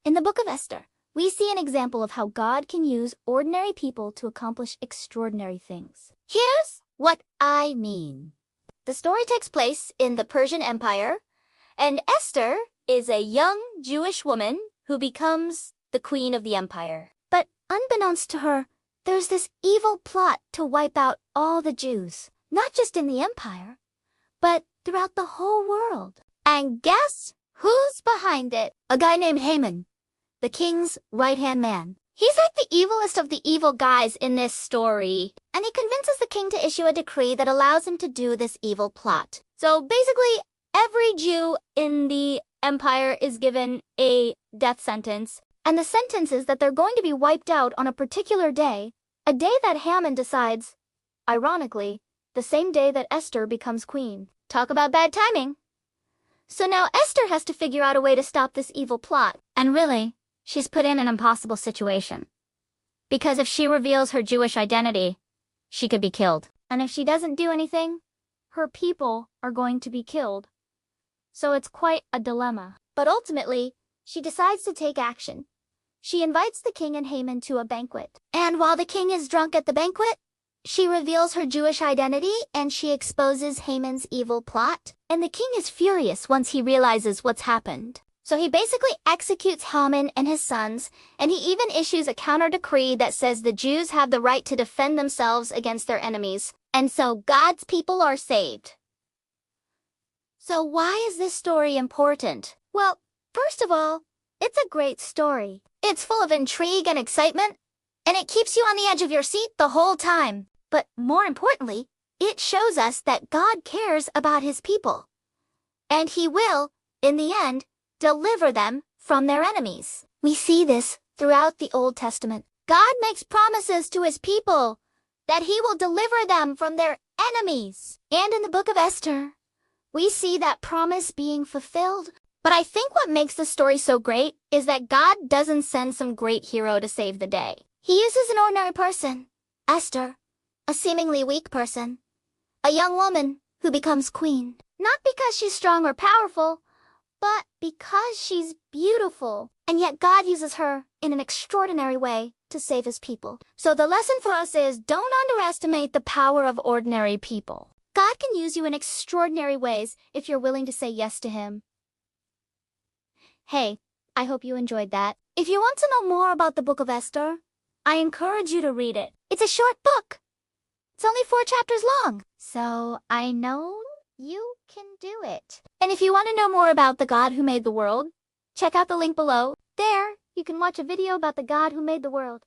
In the book of Esther, we see an example of how God can use ordinary people to accomplish extraordinary things. Here's what I mean. The story takes place in the Persian Empire, and Esther is a young Jewish woman who becomes the queen of the empire. But unbeknownst to her, there's this evil plot to wipe out all the Jews, not just in the empire, but throughout the whole world. And guess who's behind it? A guy named Haman, the king's right-hand man. He's like the evilest of the evil guys in this story, and he convinces the king to issue a decree that allows him to do this evil plot. So basically, every Jew in the empire is given a death sentence, and the sentence is that they're going to be wiped out on a particular day, a day that Haman decides, ironically, the same day that Esther becomes queen. Talk about bad timing. So now Esther has to figure out a way to stop this evil plot. And really, she's put in an impossible situation. Because if she reveals her Jewish identity, she could be killed. And if she doesn't do anything, her people are going to be killed. So it's quite a dilemma. But ultimately, she decides to take action. She invites the king and Haman to a banquet. And while the king is drunk at the banquet, she reveals her Jewish identity and she exposes Haman's evil plot. And the king is furious once he realizes what's happened. So he basically executes Haman and his sons, and he even issues a counter-decree that says the Jews have the right to defend themselves against their enemies. And so God's people are saved. So why is this story important? Well, first of all, it's a great story. It's full of intrigue and excitement, and it keeps you on the edge of your seat the whole time. But more importantly, it shows us that God cares about his people. And he will, in the end, deliver them from their enemies. We see this throughout the Old Testament. God makes promises to his people that he will deliver them from their enemies. And in the book of Esther, we see that promise being fulfilled. But I think what makes the story so great is that God doesn't send some great hero to save the day. He uses an ordinary person, Esther, a seemingly weak person, a young woman who becomes queen. Not because she's strong or powerful, but because she's beautiful. And yet God uses her in an extraordinary way to save his people. So the lesson for us is don't underestimate the power of ordinary people. God can use you in extraordinary ways if you're willing to say yes to him. Hey, I hope you enjoyed that. If you want to know more about the book of Esther, I encourage you to read it. It's a short book. It's only 4 chapters long. So I know you can do it. And if you want to know more about the God who made the world, check out the link below. There, you can watch a video about the God who made the world.